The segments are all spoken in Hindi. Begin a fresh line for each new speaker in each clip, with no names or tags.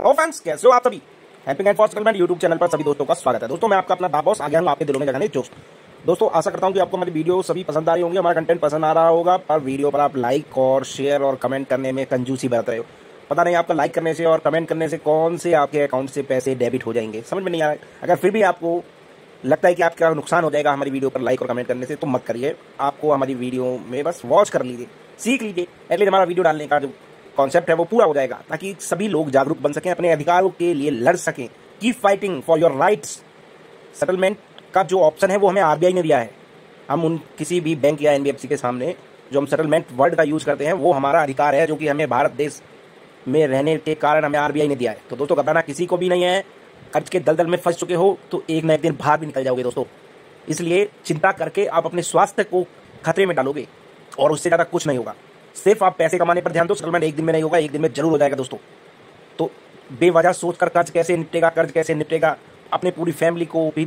तो फ्रेंड्स, कैसे हो आप सभी। Helping and for settlement YouTube channel पर सभी दोस्तों का स्वागत है। दोस्तों, मैं आपका अपना दा बॉस आ गया हूँ आपके दिलों में जगाने जोश। दोस्तों, आशा करता हूँ कि आपको हमारी वीडियो सभी पसंद आ रही होंगी, हमारा कंटेंट पसंद आ रहा होगा। पर वीडियो पर आप लाइक और शेयर और कमेंट करने में कंजूसी बरत रहे हो। पता नहीं आपका लाइक करने से और कमेंट करने से कौन से आपके अकाउंट से पैसे डेबिट हो जाएंगे, समझ में नहीं आ रहा है। अगर फिर भी आपको लगता है कि आपका नुकसान हो जाएगा हमारी वीडियो पर लाइक और कमेंट करने से, तो मत करिए। आपको हमारी वीडियो में बस वॉच कर लीजिए, सीख लीजिए। एटलीस्ट हमारा वीडियो डालने का जो कॉन्सेप्ट है वो पूरा हो जाएगा, ताकि सभी लोग जागरूक बन सकें, अपने अधिकारों के लिए लड़ सकें। Keep fighting for your rights. Settlement का जो ऑप्शन है वो हमें आरबीआई ने दिया है। हम उन किसी भी बैंक या एनबीएफसी के सामने जो हम सेटलमेंट वर्ड का यूज करते हैं वो हमारा अधिकार है, जो कि हमें भारत देश में रहने के कारण हमें आरबीआई ने दिया है। तो दोस्तों, घबराना किसी को भी नहीं है। कर्ज के दलदल में फंस चुके हो तो एक न एक दिन बाहर भी निकल जाओगे दोस्तों। इसलिए चिंता करके आप अपने स्वास्थ्य को खतरे में डालोगे, और उससे ज्यादा कुछ नहीं होगा। सिर्फ आप पैसे कमाने पर ध्यान दो। सेटलमेंट एक दिन में नहीं होगा, एक दिन में जरूर हो जाएगा दोस्तों। तो बेवजह सोचकर कर्ज कैसे निपटेगा, अपने पूरी फैमिली को भी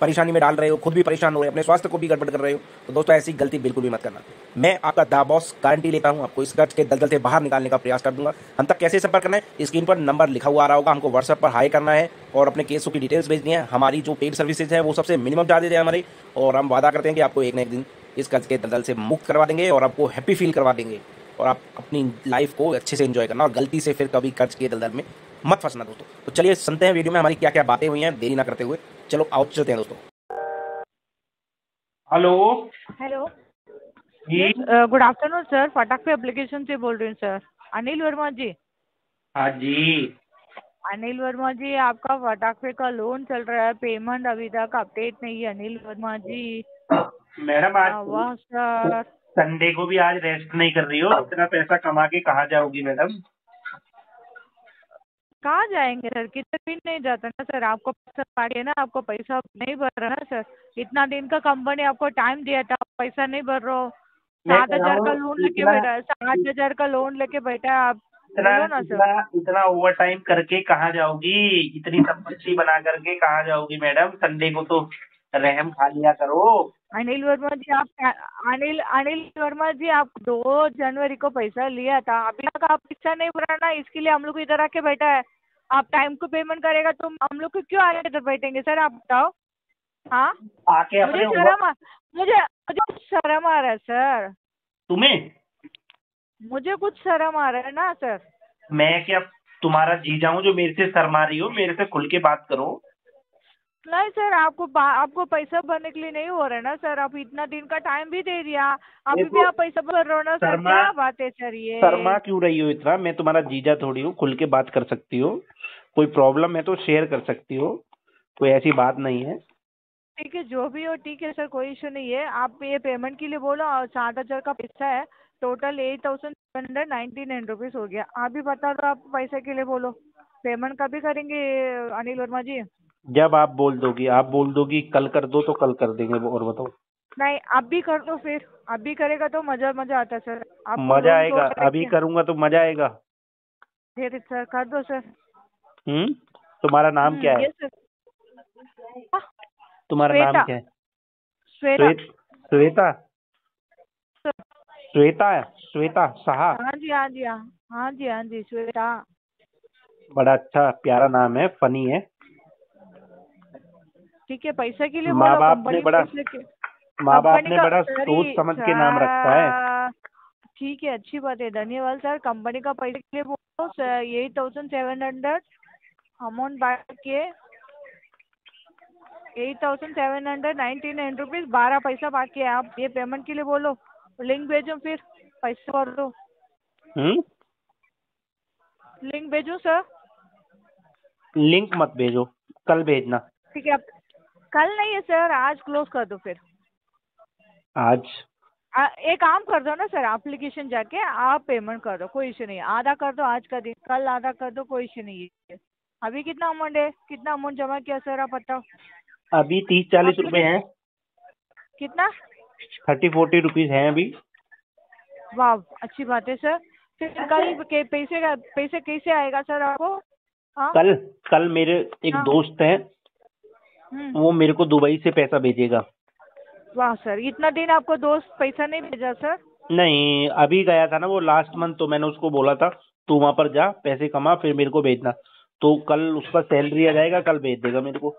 परेशानी में डाल रहे हो, खुद भी परेशान हो रहे हो, अपने स्वास्थ्य को भी गड़बड़ कर रहे हो। तो दोस्तों, ऐसी गलती बिल्कुल भी मत करना। मैं आपका दा बॉस गारंटी लेता हूं, आपको इस कर्ज के दलदल से बाहर निकालने का प्रयास कर दूंगा। हम तक कैसे संपर्क करना है, स्क्रीन पर नंबर लिखा हुआ आ रहा होगा। हमको व्हाट्सएप पर हाई करना है और अपने केसों की डिटेल्स भेजनी है। हमारी जो पेड सर्विसेज है वो सबसे मिनिमम चार्जेज है हमारे, और हम वादा करते हैं कि आपको एक न एक दिन इस कर्ज के दलदल से मुक्त करवा देंगे और आपको हैप्पी फील करवा देंगे, और आप अपनी लाइफ को अच्छे से एंजॉय करना, और गलती से फिर कभी कर्ज के दलदल में मत फंसना दोस्तों। तो चलिए सुनते हैं वीडियो में हमारी क्या क्या बातें हुई हैं, देरी ना करते हुए। चलो आओ चलते हैं दोस्तों।
हेलो
हेलो
जी।
गुड आफ्टरनून सर, फटाक पे एप्लीकेशन से बोल रही हूँ सर। अनिल वर्मा जी।
हाँ जी।
अनिल वर्मा जी, आपका फटाक पे का लोन चल रहा है, पेमेंट अभी तक अपडेट नहीं है अनिल वर्मा जी।
मैडम, आज
वाह सर।
संडे को भी आज रेस्ट नहीं कर रही हो? इतना पैसा कमा के कहाँ जाओगी मैडम?
कहाँ जाएंगे सर, कितने दिन नहीं जाता ना सर। आपको पैसा पाए ना, आपको पैसा नहीं भर रहा ना सर। इतना दिन का कंपनी आपको टाइम दिया था, पैसा नहीं भर रहे हो।
मैं
7,000 का
कराऊं
लोन लेके
इतना
बैठा है, 7,000 का लोन लेके बैठा है आप।
इतना
बोलो ना सर।
इतना इतना ओवर टाइम करके कहाँ जाओगी? इतनी संपत्ति बना करके कहाँ जाओगी मैडम? संडे को तो रहम खा लिया करो।
अनिल वर्मा जी, अनिल वर्मा जी, आप 2 जनवरी को पैसा लिया था, अभी तक आप पैसा नहीं भरा ना। इसके लिए हम लोग इधर आके बैठा है। आप टाइम को पेमेंट करेगा तो हम लोग को क्यों आगे इधर बैठेंगे सर, आप बताओ। हाँ,
आके अपने
मुझे कुछ शर्म आ रहा है सर।
तुम्हें
मुझे कुछ शर्म आ रहा है ना सर।
मैं क्या तुम्हारा जीजा हूँ जो मेरे से शर्मा रही हो? मेरे से खुल के बात करो।
नहीं सर, आपको पैसा भरने के लिए नहीं हो रहा है ना सर। आप इतना दिन का टाइम भी दे दिया, अभी भी
देखो,
आप पैसा भर रहे हो ना सर।
शर्मा
क्या बात है सर ये।
शर्मा क्यों रही हो इतना? मैं तुम्हारा जीजा थोड़ी हूँ, खुल के बात कर सकती हो। कोई प्रॉब्लम है तो शेयर कर सकती हो, कोई ऐसी बात नहीं है।
ठीक है, जो भी हो ठीक है सर, कोई इशू नहीं है। आप ये पेमेंट के लिए बोलो, और 7,000 का पैसा है, टोटल 8,799 रुपीज़ हो गया। आप भी बता दो, आप पैसे के लिए बोलो। पेमेंट कभी करेंगे अनिल वर्मा जी?
जब आप बोल दोगी कल कर दो तो कल कर देंगे। और बताओ।
नहीं, अब भी कर दो फिर। अब भी करेगा तो मजा आता है सर। आपको
मजा
लोन
आएगा?
तोड़
अभी
करके
करूंगा तो मजा आएगा?
फिर सर कर दो सर।
तुम्हारा नाम क्या है?
ये सर। हाँ,
तुम्हारा नाम
श्वेता।
क्या है?
श्वेता।
श्वेता। श्वेता है? श्वेता साहा?
हाँ जी, हाँ जी, हाँ जी, हाँ जी, श्वेता।
बड़ा अच्छा प्यारा नाम है, फनी है।
ठीक है, पैसे के लिए
माँ
बोलो,
बाप ने
कंपनी
बड़ा
पैसे के।
माँ बाप
कंपनी
ने
का
बड़ा
सॉरी
सोच समझ के नाम रखा है।
ठीक है, अच्छी बात है, धन्यवाद सर। कंपनी का पैसे के लिए बोलो, 8,700 अमाउंट बाकी है। 8,799 रुपीज़ 12 पैसा बाकी है। आप ये पेमेंट के लिए बोलो, लिंक भेजो, फिर पैसे भर दो। लिंक भेजो सर।
लिंक मत भेजो, कल भेजना।
ठीक है, आप कल नहीं है सर, आज क्लोज कर दो फिर।
आज?
एक काम कर दो ना सर, एप्लीकेशन जाके आप पेमेंट कर दो, कोई इशू नहीं है। आधा कर दो आज का दिन, कल आधा कर दो, कोई इशू नहीं है। अभी कितना अमाउंट है, कितना अमाउंट जमा किया सर, आप बताओ।
अभी 30-40 रुपए हैं।
कितना?
30-40 रुपीज हैं अभी।
वाह, अच्छी बात है सर। फिर कल के पैसे कैसे आएगा सर आपको? हाँ,
कल मेरे एक
हाँ।
दोस्त है, वो मेरे को दुबई से पैसा भेजेगा।
वाह सर, इतना दिन आपको दोस्त पैसा नहीं भेजा सर?
नहीं, अभी गया था ना वो लास्ट मंथ, तो मैंने उसको बोला था तू वहां पर जा, पैसे कमा, फिर मेरे को भेजना। तो कल उसका सैलरी आ जाएगा, कल भेज देगा मेरे को।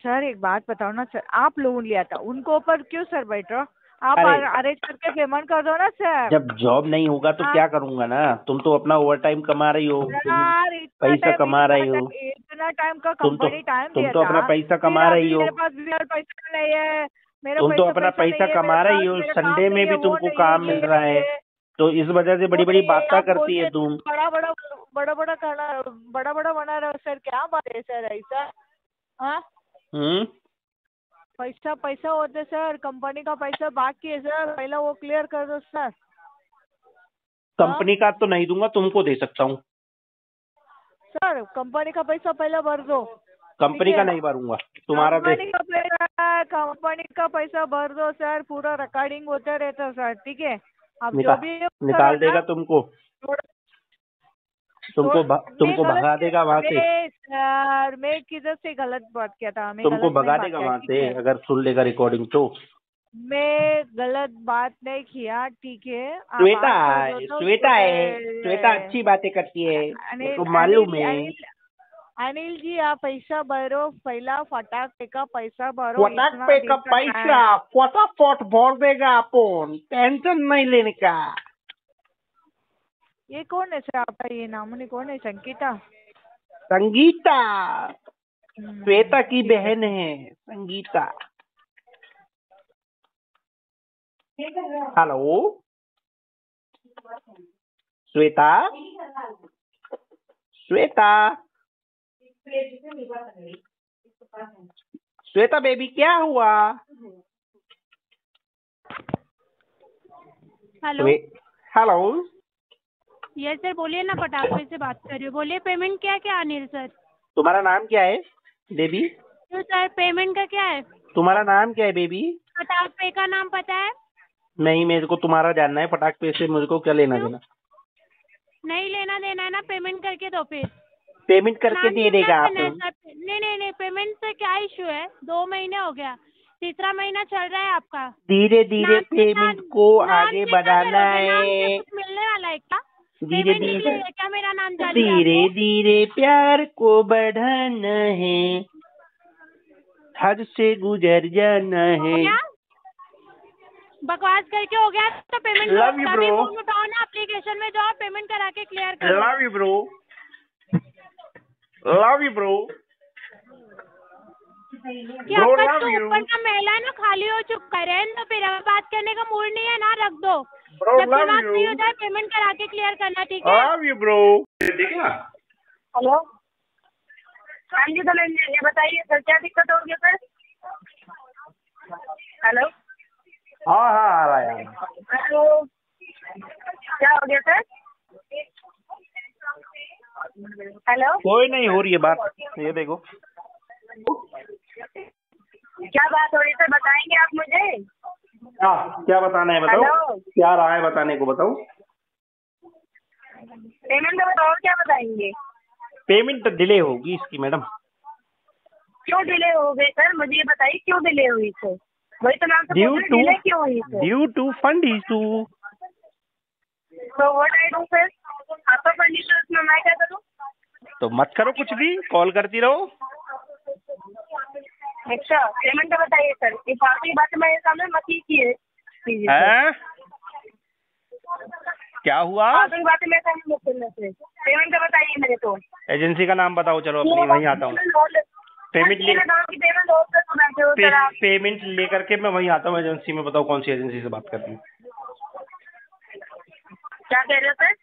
सर एक बात बताओ ना सर, आप लोन लिया था उनको ऊपर क्यों सर बैठ रहे हो? आप
अरे
अरेंज करके पेमेंट कर दो ना सर।
जब जॉब नहीं होगा तो क्या करूंगा ना, तुम तो अपना ओवर टाइम कमा रही हो, तुम
यार
पैसा कमा रही हो,
इतना टाइम का
तुम
कंपनी टाइम
तुम
दिया
तो अपना
था,
पैसा
फिर
कमा रही
अभी
हो,
मेरे पास भी यार पैसा नहीं है, मेरा
तुम तो
पैसा
अपना
पैसा
पैसा
नहीं है, मेरे
कमा
पास
रही हो,
मेरा
संडे
काम
में
नहीं है,
भी
वो
तुमको
नहीं है,
काम मिल
ये
रहा
नहीं
है,
है,
तो इस वजह से
वो
बड़ी बड़ी
नहीं है।
बातें
आप
करती है
बोलते
तुम।
बड़ा बड़ा बना रहे हो सर, क्या बात है सर ऐसा? हाँ
हम्म।
पैसा पैसा होते सर, कंपनी का पैसा बाकी है सर, पहला वो क्लियर कर दो सर।
कंपनी का तो नहीं दूंगा, तुमको दे सकता हूँ।
सर कंपनी का पैसा पहला भर दो।
कंपनी का नहीं भरूंगा, तुम्हारा दे।
कंपनी का पैसा भर दो सर, पूरा रिकॉर्डिंग होता रहता सर, ठीक है? आप जो
निकाल
भी
निकाल देगा तुमको, तुमको भगा देगा वहां से,
सर मैं किधर से गलत बात किया था? मैं
तुमको
गलत नहीं
भगा
बात
देगा
किया,
वहां
ठीक
से
है?
अगर सुन लेगा रिकॉर्डिंग तो।
मैं गलत बात नहीं किया, ठीक है? आप
श्वेता
आज
है,
तो
श्वेता है, श्वेता अच्छी बातें करती है, मेरे को
अनिल
मालूम
अनिल
है।
अनिल अनिल जी आप पैसा भरो, पहला फटाके का पैसा भरो,
फटाक
इतना
पे
दिन
का
का
पैसा
टाइम।
फटाफट भर देगा अपन, टेंशन नहीं लेने का।
ये कौन है सर आपका, ये नामनी कौन है? संगीता?
संगीता श्वेता की
ठीक है
बहन
सर।
है संगीता। हेलो श्वेता, श्वेता, श्वेता बेबी क्या हुआ?
हेलो
हेलो
यस सर, बोलिए ना, पटाखे से बात कर रही हूँ, बोलिए। पेमेंट क्या क्या अनिल सर?
तुम्हारा नाम क्या है बेबी?
तो सर पेमेंट का क्या है?
तुम्हारा नाम क्या है बेबी?
पटाखे का नाम पता है?
नहीं, मेरे को तुम्हारा जानना है, पटाख पे से मुझे को क्या लेना
क्यों?
देना?
नहीं लेना देना है ना, पेमेंट करके दो फिर।
पेमेंट करके
नाम
दे
चेंज
देगा
करना है
आप।
सर। नहीं, पेमेंट से क्या इशू है? 2 महीने हो गया, तीसरा महीना चल रहा है आपका।
धीरे धीरे
नाम के साथ
पेमेंट को
नाम
आगे
से क्या
बढ़ाना
करोगे? नाम से
है।
कुछ मिलने वाला है क्या?
धीरे
पेमेंट
धीरे
इसलिए क्या मेरा नाम चाहिए
धीरे
आपको?
धीरे प्यार को बढ़ाना है, हद से गुजर जाना है।
क्या बकवास करके हो गया तो payment
Love you, bro.
Phone उठाओ ना, एप्लीकेशन में जाओ, पेमेंट करा के क्लियर करो।
Love you bro, love you bro,
कि
Bro,
आपका
love
जो
you.
ऊपर का महिला है ना खाली हो चुका है, रहने दो, फिर अब बात करने का मूड नहीं है ना, रख दो।
Bro,
जब
love
दिमाग
you.
फ्री हो जाए पेमेंट करा के क्लियर करना, ठीक है?
Love you bro. ठीक है।
हेलो हाँ जी धनंजय, ये बताइए सर क्या दिक्कत हो गया सर? हेलो
हाँ हाँ आ रहा है।
हेलो क्या हो गया सर? हेलो
कोई नहीं हो रही है बात, ये देखो।
क्या बात हो रही है सर, बताएंगे आप मुझे?
हाँ क्या बताना है बताओ।
हेलो
क्या रहा है बताने को, बताओ।
पेमेंट का बताओ, क्या बताएंगे?
पेमेंट डिले होगी इसकी मैडम।
क्यों डिले हो गए सर, मुझे ये बताइए क्यों डिले हुई सर? वही तो नाम से
ड्यू
पूछ रही,
टू
डिले क्यों हुई sir?
Due to fund issue.
तो व्हाट आई डू सर? आपका कंडीशन उसमें मैं क्या करूँ?
तो मत करो कुछ भी, कॉल करती रहो।
अच्छा पेमेंट का बताइए सर, ये फालतू की बातें मेरे सामने मत कीजिए प्लीज सर।
हैं? क्या हुआ?
फालतू की बातें मेरे सामने मत करना सर, पेमेंट का बताइए मेरे को।
एजेंसी का नाम बताओ, चलो अपनी वहीं आता हूँ। पेमेंट पेमेंट लेकर के मैं वहीं आता हूँ एजेंसी में। बताओ कौन सी एजेंसी से बात कर रही हूँ?
क्या कह रहे हो सर?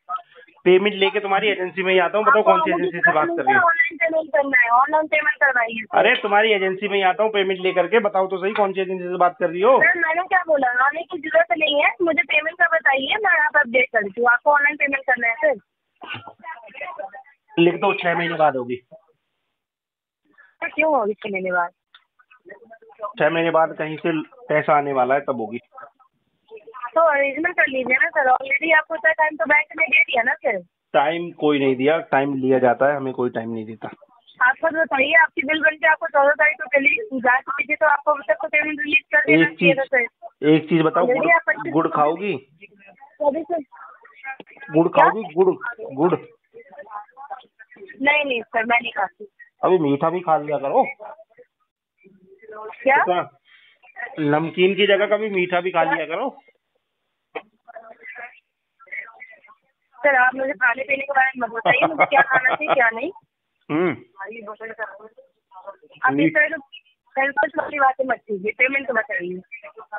पेमेंट लेके तुम्हारी एजेंसी में ही आता हूँ, बताओ कौन सी एजेंसी से बात कर रही हूँ?
ऑनलाइन पेमेंट करना है, ऑनलाइन पेमेंट करवाइए।
अरे तुम्हारी एजेंसी में ही आता हूँ पेमेंट लेकर के, बताओ तो सही कौन सी एजेंसी से बात कर रही हो?
सर मैंने क्या बोला, आने की जरूरत नहीं है, मुझे पेमेंट का बताइए, मैं यहाँ पर अपडेट कर देती हूँ। आपको ऑनलाइन पेमेंट करना है सर?
लिख दो 6 महीने बाद होगी।
क्यों होगी 6 महीने बाद?
6 महीने बाद कहीं से पैसा आने वाला है तब होगी।
तो अरेंजमेंट कर लीजिए ना सर, ऑलरेडी आपको इतना टाइम तो बैंक ने दे दिया ना सर।
टाइम कोई नहीं दिया, टाइम लिया जाता है, हमें कोई टाइम नहीं देता।
आपको तो बताइए, आपकी बिल बन के आपको 14 तारीख को चली जा चुकी थी, तो आपको अभी तक तो पेमेंट रिलीज कर देना चाहिए था सर।
एक चीज बताओ, गुड़ खाओगी? गुड़ खाओगी? गुड़ गुड़
नहीं नहीं सर, मैं नहीं खाती।
अभी मीठा भी खा लिया करो।
क्या?
नमकीन की जगह कभी मीठा भी खा लिया करो।
सर आप मुझे खाने पीने के बारे में मत बताइए, मुझे क्या खाना चाहिए क्या नहीं। आप इस तरह सेल्फिश वाली बातें मत कीजिए, पेमेंट तो बताइए।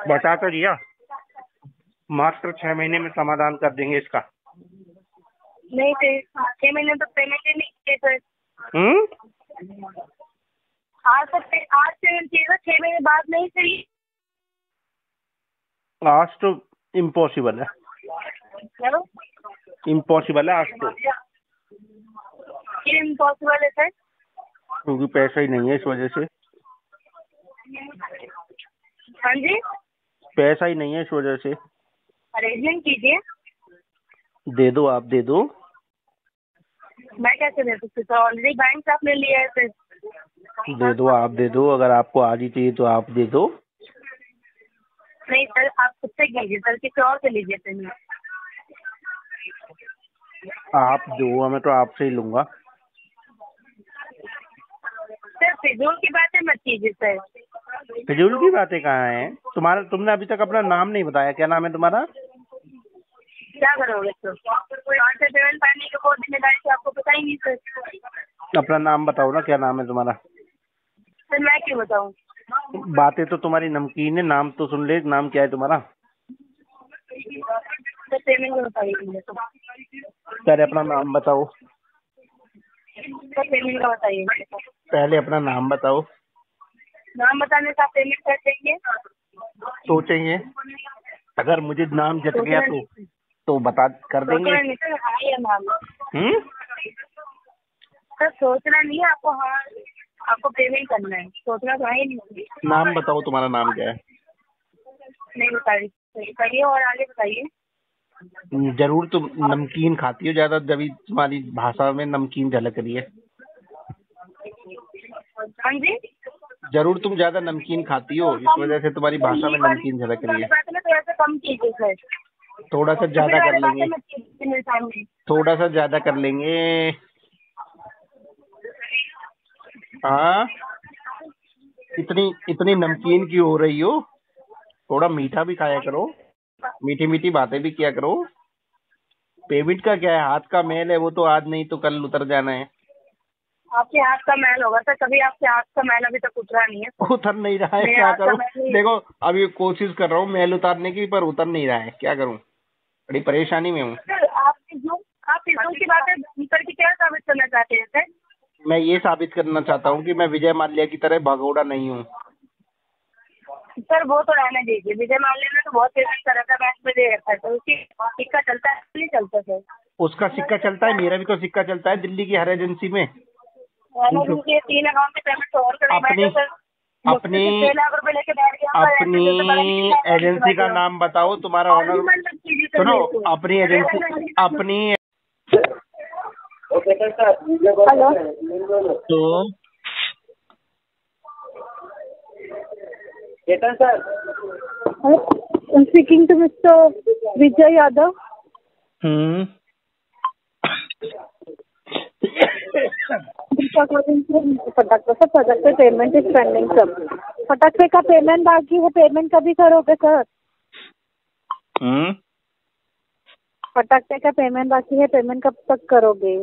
बता तो दिया, मात्र 6 महीने में समाधान कर देंगे इसका।
नहीं सर, 6 महीने तो पेमेंट ही नहीं किए सर। आज पेमेंट चाहिए, 6 महीने बाद नहीं चाहिए।
आज तो इम्पॉसिबल है, इम्पॉसिबल है आज तो।
ये इम्पॉसिबल है सर?
क्योंकि पैसा ही नहीं है इस वजह से।
हाँ जी,
पैसा ही नहीं है इस वजह से।
अरेंजमेंट कीजिए।
दे दो, आप दे दो।
मैं कैसे दे सकती हूँ? ऑलरेडी बैंक से आपने लिया है सर।
दे दो, आप दे दो। अगर आपको आज ही चाहिए तो आप दे दो।
नहीं सर, आप खुद से कीजिए सर, किसी और से लीजिए सर।
आप दो, मैं तो आपसे ही लूंगा।
सर फिजूल की बातें मत कीजिए सर।
फिजूल की बातें कहाँ हैं? तुमने अभी तक अपना नाम नहीं बताया, क्या नाम है तुम्हारा?
क्या करोगे सर? कोई और से पेमेंट पाने की कोई जिम्मेदारी तो आपको पता ही नहीं सर।
अपना नाम बताओ ना, क्या नाम है तुम्हारा?
सर मैं क्यों बताऊँ?
बातें तो तुम्हारी नमकीन है, नाम तो सुन ले। नाम क्या है तुम्हारा?
सर पेमेंट का बताइए।
पहले अपना नाम बताओ।
सर पेमेंट का बताइए।
पहले अपना नाम बताओ।
नाम बताने से आप पेमेंट कर देंगे?
सोचेंगे, अगर मुझे नाम जच गया तो बता कर देंगे।
नहीं सर, हाँ या नाम। सर सोचना नहीं है आपको, हाँ आपको पेमेंट करना है, सोचना तो है ही नहीं।
नाम बताओ, तुम्हारा नाम क्या है?
नहीं बताइए और आगे बताइए।
जरूर तुम नमकीन खाती हो ज्यादा, जब तुम्हारी भाषा में नमकीन झलक रही है।
हाँ जी,
जरूर तुम ज्यादा नमकीन खाती हो, इस वजह से तुम्हारी भाषा में नमकीन झलक रही है।
तो ऐसे कम कीजिए सर।
थोड़ा सा ज्यादा कर लेंगे, थोड़ा सा ज्यादा कर लेंगे। हाँ, इतनी नमकीन क्यों हो रही हो? थोड़ा मीठा भी खाया करो, मीठी मीठी बातें भी किया करो। पेमेंट का क्या है, हाथ का मैल है, वो तो आज नहीं तो कल उतर जाना है।
आपके हाथ का मैल होगा सर, कभी आपके हाथ का मैल अभी तक उतरा नहीं है।
उतर नहीं रहा है, क्या करूं? देखो अभी कोशिश कर रहा हूँ मैल उतारने की, पर उतर नहीं रहा है, क्या करूं? बड़ी परेशानी में हूँ।
आप फिजूल की बातें करके क्या साबित करना चाहते हैं सर?
मैं ये साबित करना चाहता हूँ कि मैं विजय माल्या की तरह भगोड़ा नहीं हूँ।
सर वो तो रहने दीजिए, विजय माल्या ने तो बहुत पेमेंट करा था, बैंक में दे रखा था, उसकी सिक्का चलता है नहीं चलता सर?
उसका सिक्का चलता है, मेरा भी तो सिक्का चलता है दिल्ली की हर एजेंसी में।
3 अकाउंट में पेमेंट और
अपनी
6 लाख रुपए लेके बैठ गया।
अपनी एजेंसी का नाम बताओ, तुम्हारा ऑनर। सुनो, अपनी एजेंसी, अपनी
हेलो
तो
चेतन sir, speaking to mister Vijay Yadav. फटाक पे पेमेंट इज पेंडिंग सर। फटाक पे का पेमेंट बाकी है, पेमेंट कभी करोगे सर? फटाक पे का पेमेंट बाकी है, पेमेंट कब तक करोगे?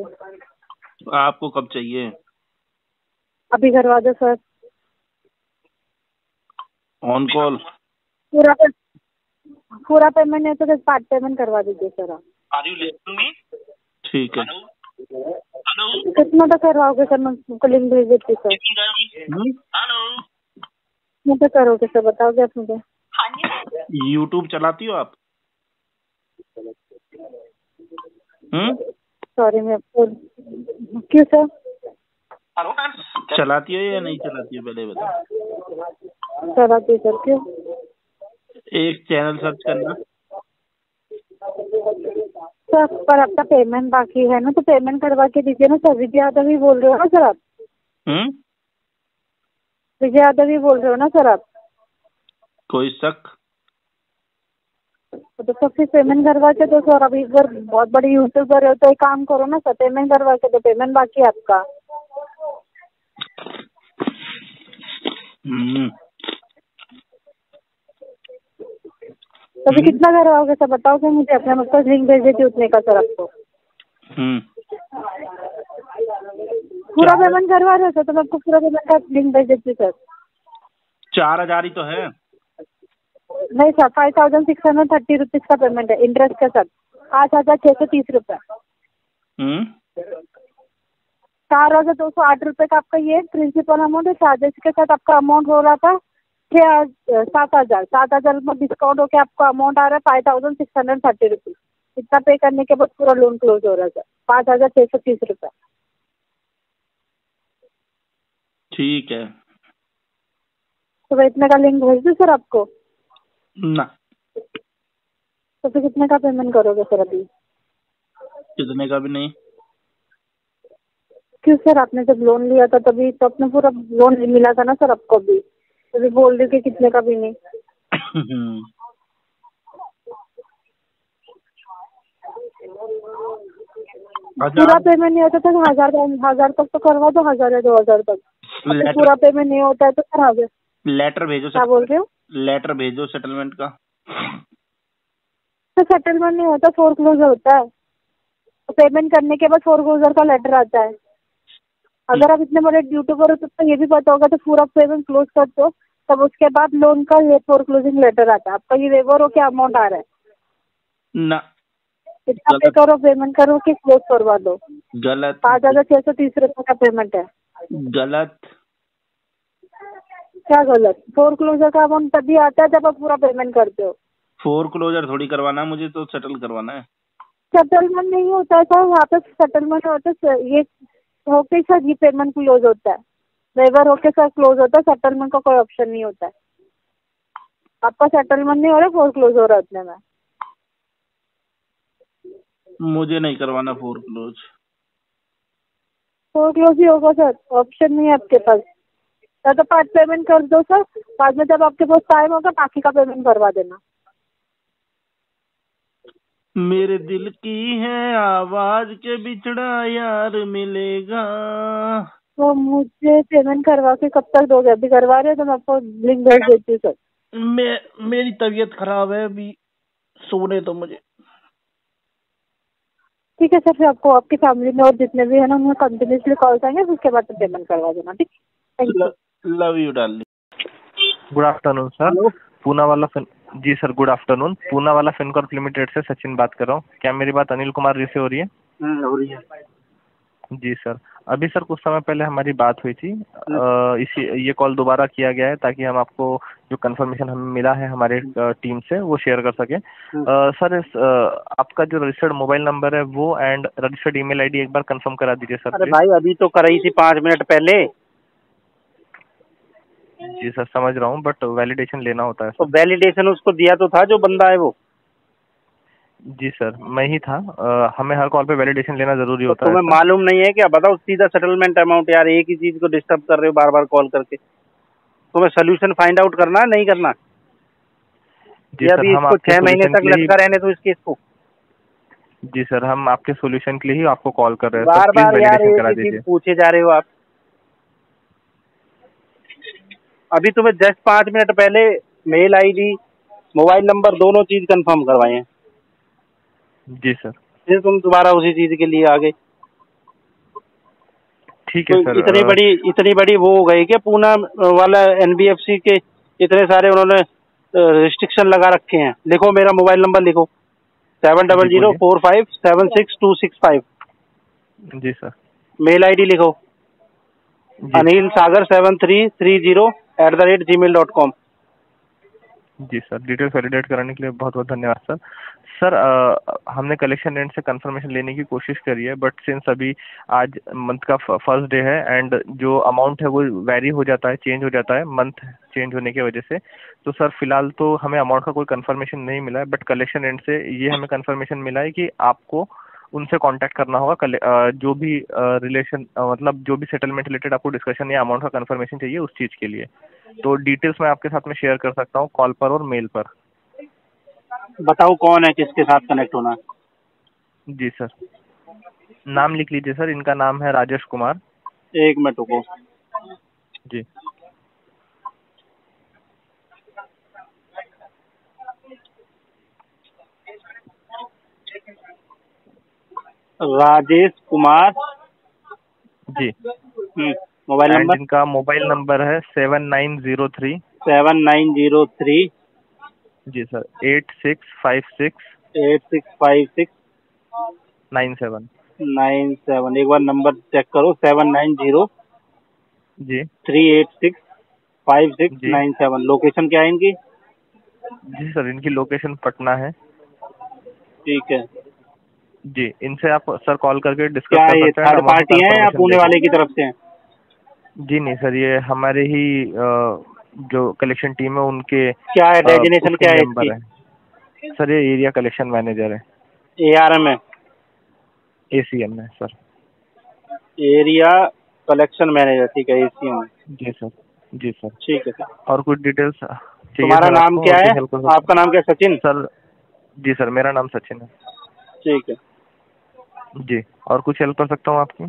आपको कब चाहिए?
अभी करवा दो सर।
On call.
पूरा पेमेंट है तो पार्ट पेमेंट करवा दीजिए सर आप।
ठीक है।
कितना तक करवाओगे सर? मैं आपको लिंक भेज देती सर। कितना तक करोगे सर, बताओगे आप मुझे?
यूट्यूब चलाती हो आप?
सॉरी मैं क्यों सर?
चलाती हो या नहीं चलाती हो, पहले बताओ।
चलाती सर, क्यों?
एक चैनल सर्च करना
सर, पर आपका पेमेंट बाकी है ना, तो पेमेंट करवा के दीजिए ना सर। विजय यादव ही बोल रहे हो ना सर आप? विजय यादव ही बोल रहे हो ना सर आप?
कोई शक?
तो सर फिर पेमेंट करवा के दो सर। अभी अगर बहुत बड़ी यूट्यूबर है तो एक काम करो ना सर, पेमेंट करवा के दो, पेमेंट बाकी है आपका। तो अभी कितना करवाओगे सर बताओ सर मुझे, अपने मतलब लिंक भेज देती उतने का सर आपको। पूरा पेमेंट करवा रहे हो सर तो मैं आपको पूरा पेमेंट का लिंक भेज देती सर।
4,000 ही तो है।
नहीं सर, 5,630 रुपीज का पेमेंट है इंटरेस्ट के साथ, 8,630 रुपये। 4,208 रुपये का आपका ये प्रिंसिपल अमाउंट है। चार्जेस के साथ आपका अमाउंट हो रहा था 7,000 रुपये डिस्काउंट होकर आपका अमाउंट आ रहा है 5,630 रुपीज। इतना पे करने के बाद पूरा लोन क्लोज हो रहा है सर, 5,630 रुपये।
ठीक है
तो मैं इतने का लिंक भेज दूँ सर आपको?
ना।
तो फिर कितने का पेमेंट करोगे सर अभी?
कितने का भी नहीं।
क्यों सर, आपने जब लोन लिया था तभी तो आपने पूरा लोन मिला था ना सर आपको भी, तभी बोल रही कि कितने का भी नहीं। पूरा पेमेंट नहीं होता तो 1,000 तक तो करवा दो, 1,000 या 2,000 तक। पूरा पेमेंट नहीं होता है तो सर आगे
लेटर भेजो।
क्या बोल रहे हो?
लेटर भेजो सेटलमेंट का।
तो सेटलमेंट नहीं होता, फोरक्लोजर होता है। तो पेमेंट करने के बाद फोरक्लोजर का लेटर आता है। अगर आप इतने बड़े यूट्यूबर हो तो ये भी पता होगा, तो पूरा पेमेंट क्लोज कर दो, तब उसके बाद लोन का फोरक्लोजिंग लेटर आता है। आपका ये वेवर हो क्या अमाउंट आ रहा है
ना।
इतना पे करो, पेमेंट करो कि क्लोज करवा दो।
गलत।
5,630 रुपये का पेमेंट है।
गलत।
क्या गलत? फोरक्लोजर का अमाउंट तभी आता है जब आप पूरा पेमेंट करते हो।
फोरक्लोजर थोड़ी करवाना है मुझे, तो सेटल करवाना है।
सेटलमेंट नहीं होता है सर, वहाँ पे सेटलमेंट होता है ये होके सर, ये पेमेंट क्लोज होता है। वेवर होके सर क्लोज होता है, सेटलमेंट का कोई ऑप्शन नहीं होता है। आपका सेटलमेंट नहीं हो रहा, फोरक्लोज हो रहा है उतने में।
मुझे नहीं करवाना फोरक्लोज।
फोरक्लोज ही होगा सर, ऑप्शन नहीं है आपके पास। या तो पार्ट पेमेंट कर दो सर, बाद में जब आपके पास टाइम होगा बाकी का पेमेंट करवा देना।
मेरे दिल की है आवाज के बिछड़ा यार मिलेगा।
तो मुझे पेमेंट करवा के कब तक दोगे? अभी करवा रहे हो तो मैं आपको लिंक भेज देती हूँ सर।
मेरी तबीयत खराब है अभी, सोने तो मुझे।
ठीक है सर, फिर आपको आपकी फैमिली में और जितने भी है ना उन्हें कंटिन्यूसली कॉल आएंगे, उसके बाद पेमेंट करवा देना। ठीक, thank you.
Love you darling.
Good afternoon sir, Poona वाला जी सर गुड आफ्टरनून, पूना वाला फिनकॉर्प लिमिटेड से सचिन बात कर रहा हूँ। क्या मेरी बात अनिल कुमार जी से हो रही है?
हो रही है।
जी सर, अभी सर कुछ समय पहले हमारी बात हुई थी। ये कॉल दोबारा किया गया है ताकि हम आपको जो कंफर्मेशन हमें मिला है हमारे टीम से वो शेयर कर सके। सर आपका जो रजिस्टर्ड मोबाइल नंबर है वो एंड रजिस्टर्ड ईमेल आईडी एक बार कंफर्म करा दीजिए सर।
अरे भाई अभी तो कराई थी 5 मिनट पहले।
जी सर समझ रहा हूँ, बट वैलिडेशन लेना होता है।
तो वैलिडेशन उसको दिया तो था जो बंदा है वो।
जी सर मैं ही था। हमें हर कॉल पे वैलिडेशन लेना जरूरी होता है।
तुम्हें मालूम नहीं है क्या? बताओ सीधा सेटलमेंट अमाउंट। यार एक ही चीज को डिस्टर्ब कर रहे हो बार बार कॉल करके। तुम्हें सोल्यूशन फाइंड आउट करना नहीं करना?
जी सर, हम
इसको 6 महीने तक
लिए
लटका रहने तो इस केस को।
जी सर, हम आपके सोल्यूशन के लिए ही आपको कॉल कर रहे हैं।
बार
प्लीज
बार यार
वैलिडेशन करा
एक ही
दीजिए।
चीज पूछे जा रहे हो आप। अभी तुम्हें जस्ट 5 मिनट पहले मेल आईडी मोबाइल नंबर दोनों चीज कंफर्म करवाए हैं।
जी सर।
फिर तुम दोबारा उसी चीज के लिए आ गए।
ठीक है सर।
इतनी बड़ी वो हो गई कि पूना वाला एनबीएफसी के इतने सारे उन्होंने रिस्ट्रिक्शन लगा रखे हैं। लिखो मेरा मोबाइल नंबर लिखो 7004576265।
जी सर।
मेल आईडी लिखो anilsagar7330@gmail.com।
जी सर, डिटेल्स वैलिडेट कराने के लिए बहुत बहुत धन्यवाद सर। सर हमने कलेक्शन एंड से कंफर्मेशन लेने की कोशिश करी है, बट सिंस अभी आज मंथ का फर्स्ट डे है एंड जो अमाउंट है वो वेरी हो जाता है, चेंज हो जाता है मंथ चेंज होने की वजह से। तो सर फिलहाल तो हमें अमाउंट का कोई कंफर्मेशन नहीं मिला है, बट कलेक्शन एंड से ये हमें कंफर्मेशन मिला है कि आपको उनसे कांटेक्ट करना होगा। जो भी रिलेशन मतलब जो भी सेटलमेंट रिलेटेड आपको डिस्कशन या अमाउंट का कंफर्मेशन चाहिए उस चीज़ के लिए, तो डिटेल्स मैं आपके साथ में शेयर कर सकता हूँ कॉल पर और मेल पर।
बताओ कौन है, किसके साथ कनेक्ट होना है।
जी सर, नाम लिख लीजिए सर। इनका नाम है राजेश कुमार।
एक मिनट रुको।
जी
राजेश कुमार।
जी।
मोबाइल
एंड
नंबर
इनका मोबाइल नंबर है 7903।
7903
जी सर 8656
8656
97।
97। एक बार नंबर चेक करो, 790
जी
386
जी
5697। लोकेशन क्या है इनकी?
जी सर, इनकी लोकेशन पटना है।
ठीक है।
जी, इनसे आप सर कॉल करके डिस्कस
क्या
कर
ये
सकते हैं,
थर्ड
हम आपको
पार्टी है या
कंफर्मेशन
पुणे
देंगे।
वाले की तरफ से हैं?
जी नहीं सर, ये हमारे ही जो कलेक्शन टीम है उनके
क्या है डेजिनेशन, क्या है
मेंबर है सर। ये एरिया कलेक्शन मैनेजर है।
ARM है?
ACM है सर।
एरिया कलेक्शन मैनेजर, ठीक है, ACM।
जी सर। जी सर।
ठीक है सर।
और कुछ डिटेल्स चाहिए
तुम्हारा
सर
नाम
आपको,
क्या
और
है?
कुछ हेल्प कर सकते
आपका नाम क्या है? सचिन?
सर? जी सर, मेरा नाम सचिन है।
ठीक है।
जी, और कुछ हेल्प कर सकता हूँ आपकी?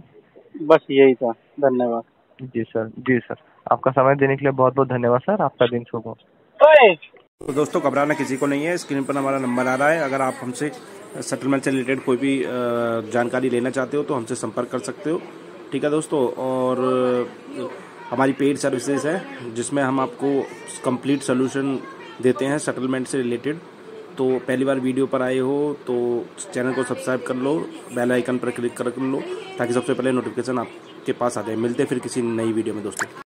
बस यही था, धन्यवाद।
जी सर। जी सर, आपका समय देने के लिए बहुत बहुत धन्यवाद सर। आपका दिन शुभ हो।
तो दोस्तों घबराना किसी को नहीं है, स्क्रीन पर हमारा नंबर आ रहा है। अगर आप हमसे सेटलमेंट से रिलेटेड कोई भी जानकारी लेना चाहते हो तो हमसे संपर्क कर सकते हो। ठीक है दोस्तों, और हमारी पेड सर्विसेज है जिसमें हम आपको कंप्लीट सोल्यूशन देते हैं सेटलमेंट से रिलेटेड। तो पहली बार वीडियो पर आए हो तो चैनल को सब्सक्राइब कर लो, बेल आइकन पर क्लिक कर लो ताकि सबसे पहले नोटिफिकेशन आपके पास आ जाए। मिलते हैं फिर किसी नई वीडियो में दोस्तों।